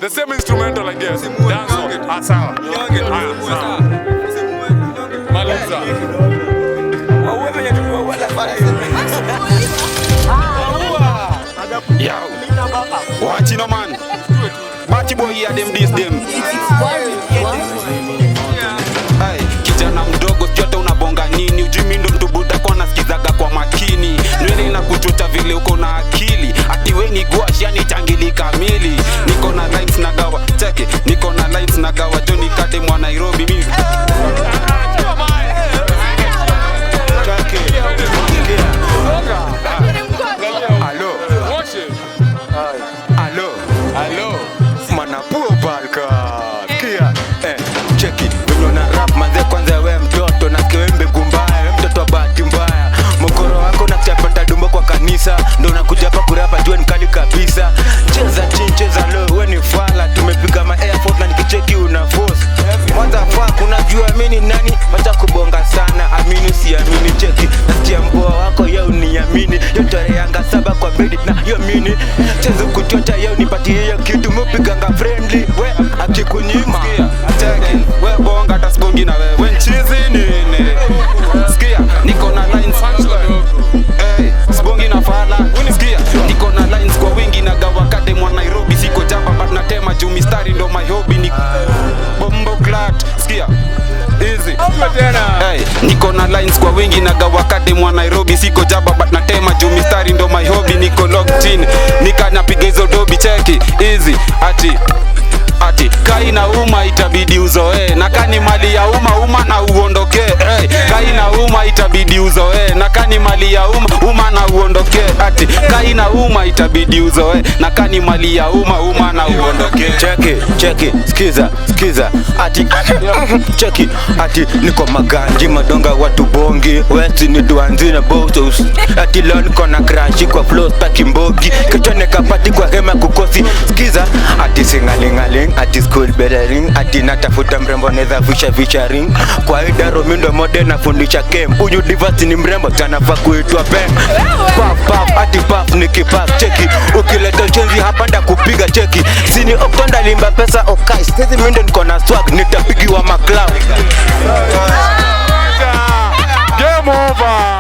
The same instrumental I guess. Dance. Sawa. Sawa. Maliza. Yo. Watch no man. Batty boy here them this them. Hey, kijana mdogo kyote unabonga nini? Ujimi ndo mtubuda kwa nasikizaga kwa makini. Nywele na kuchuta vile uko na akili. Ati we ni gwashi yani changili kamili. Niko na lines na gawa. Cheke, niko na lines na gawa. Johnny Kate mwa Nairobi mimi. Hello. Manapuo balka. Kia. Cheki. Venyo na rap manze kwanza we mtoto na kiwembe gumbaya. Mtoto wa bahati mbaya. Mokoro wako na kuchapata dumbo kwa kanisa. Ndo unakuja hapa kurapa jua ni kali kabisa. Cheza chini cheza low we ni fala. Tumepiga ma airport na nikicheki una force. Motherfuck unajua mimi ni nani? Wacha kubonga sana. Amini usiamini cheki. Nasikia mboa wako yeo niamini. Yotare yanga 7 kwa bedi na yo mini. Chezo kuchocha yeo nipatie hiyo kitu. Mupiganga friendly we akikunyima. Cheki, we bonga tasbongi na we nchizi nini? Sikia, niko na lines. Hey, sbongi na fala. Sikia, niko na lines kwa wingi na gawa kade mwa Nairobi. Siko jamba but natema juu mistari ndo my hobby ni bombo clat. Sikia, easy. Hey, niko na lines kwa wingi na gawa kade mwa Nairobi. Siko jamba but natema juu mistari ndo my hobby. Niko locked in, nika napiga hizo dobi. Cheki, easy, ati kai na uma itabidi uzoe na kani mali ya uma na uondoke. Hey, kai na uma itabidi uzoe na kani mali ya uma na uondoke. Ati kai na uma itabidi uzoe na kani mali ya uma na uondoke. Cheki, skiza. Ati cheki, ati niko maganji madonga watu bongi. West ni duanzi na botos. Ati leo niko na crash kwa flow staki mbogi. Kitone kapati kwa hema kukosi. Skiza, ati singalingaling. Ati school bettering. Ati natafuta mrembo neza fisha ring. Kwa idaro mindo mode na fundisha kem. Uyu diversity ni mrembo tanafaa kuitwa Ben. Puff, ati puff nikipaf cheki. Ukileta chenzi hapa nda kupiga cheki. Sini oktonda limba pesa okai. Sisi mindo niko na swag nitapigiwa maklav. Game over.